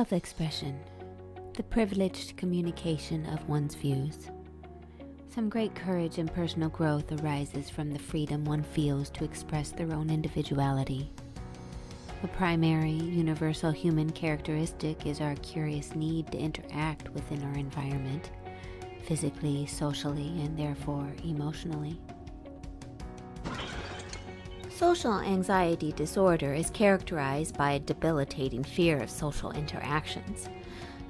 Self-expression, the privileged communication of one's views. Some great courage and personal growth arises from the freedom one feels to express their own individuality. A primary, universal human characteristic is our curious need to interact within our environment, physically, socially, and therefore emotionally. Social anxiety disorder is characterized by a debilitating fear of social interactions.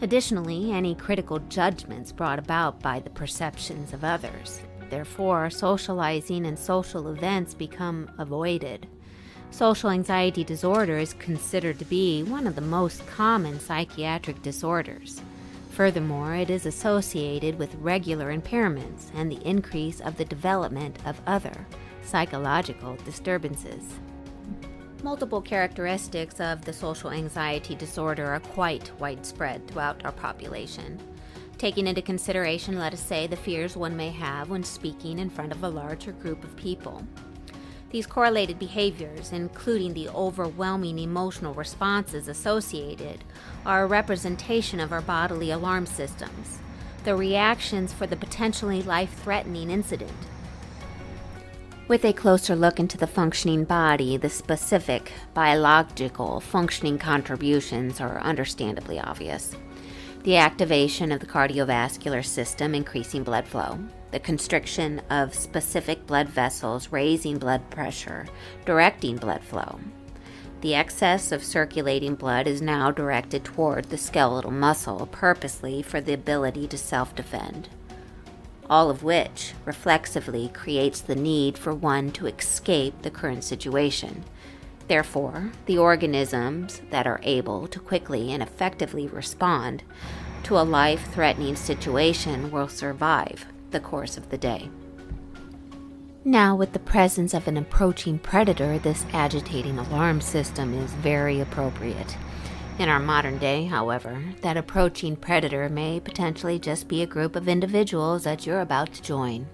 Additionally, any critical judgments brought about by the perceptions of others. Therefore, socializing and social events become avoided. Social anxiety disorder is considered to be one of the most common psychiatric disorders. Furthermore, it is associated with regular impairments and the increase of the development of other psychological disturbances. Multiple characteristics of the social anxiety disorder are quite widespread throughout our population. Taking into consideration, let us say, the fears one may have when speaking in front of a larger group of people. These correlated behaviors, including the overwhelming emotional responses associated, are a representation of our bodily alarm systems, the reactions for the potentially life-threatening incident. With a closer look into the functioning body, the specific biological functioning contributions are understandably obvious. The activation of the cardiovascular system, increasing blood flow. The constriction of specific blood vessels, raising blood pressure, directing blood flow. The excess of circulating blood is now directed toward the skeletal muscle purposely for the ability to self-defend. All of which reflexively creates the need for one to escape the current situation. Therefore, the organisms that are able to quickly and effectively respond to a life-threatening situation will survive the course of the day. Now, with the presence of an approaching predator, this agitating alarm system is very appropriate. In our modern day, however, that approaching predator may potentially just be a group of individuals that you're about to join.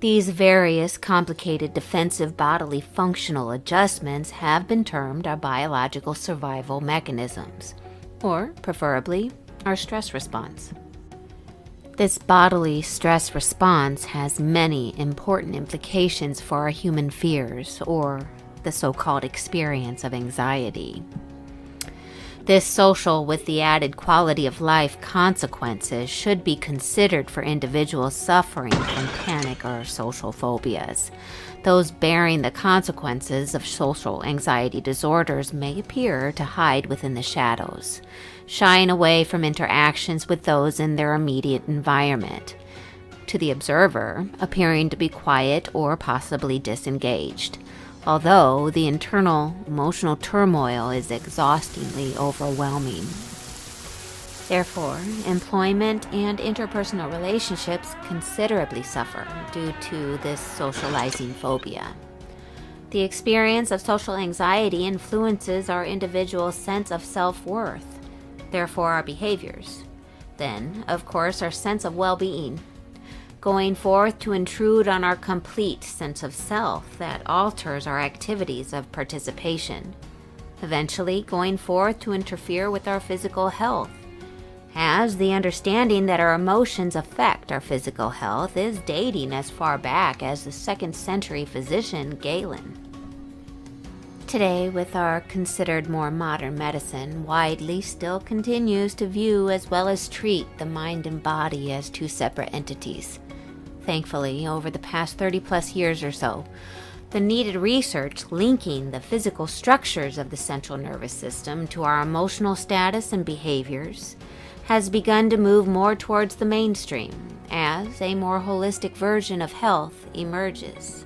These various complicated defensive bodily functional adjustments have been termed our biological survival mechanisms, or preferably, our stress response. This bodily stress response has many important implications for our human fears, or the so-called experience of anxiety. This social with the added quality of life consequences should be considered for individuals suffering from panic or social phobias. Those bearing the consequences of social anxiety disorders may appear to hide within the shadows, shying away from interactions with those in their immediate environment. To the observer, appearing to be quiet or possibly disengaged. Although the internal emotional turmoil is exhaustingly overwhelming. Therefore, employment and interpersonal relationships considerably suffer due to this socializing phobia. The experience of social anxiety influences our individual's sense of self-worth, therefore our behaviors. Then, of course, our sense of well-being. Going forth to intrude on our complete sense of self that alters our activities of participation, eventually going forth to interfere with our physical health, as the understanding that our emotions affect our physical health is dating as far back as the 2nd century physician Galen. Today, with our considered more modern medicine, widely still continues to view as well as treat the mind and body as two separate entities. Thankfully, over the past 30-plus years or so, the needed research linking the physical structures of the central nervous system to our emotional status and behaviors has begun to move more towards the mainstream as a more holistic version of health emerges.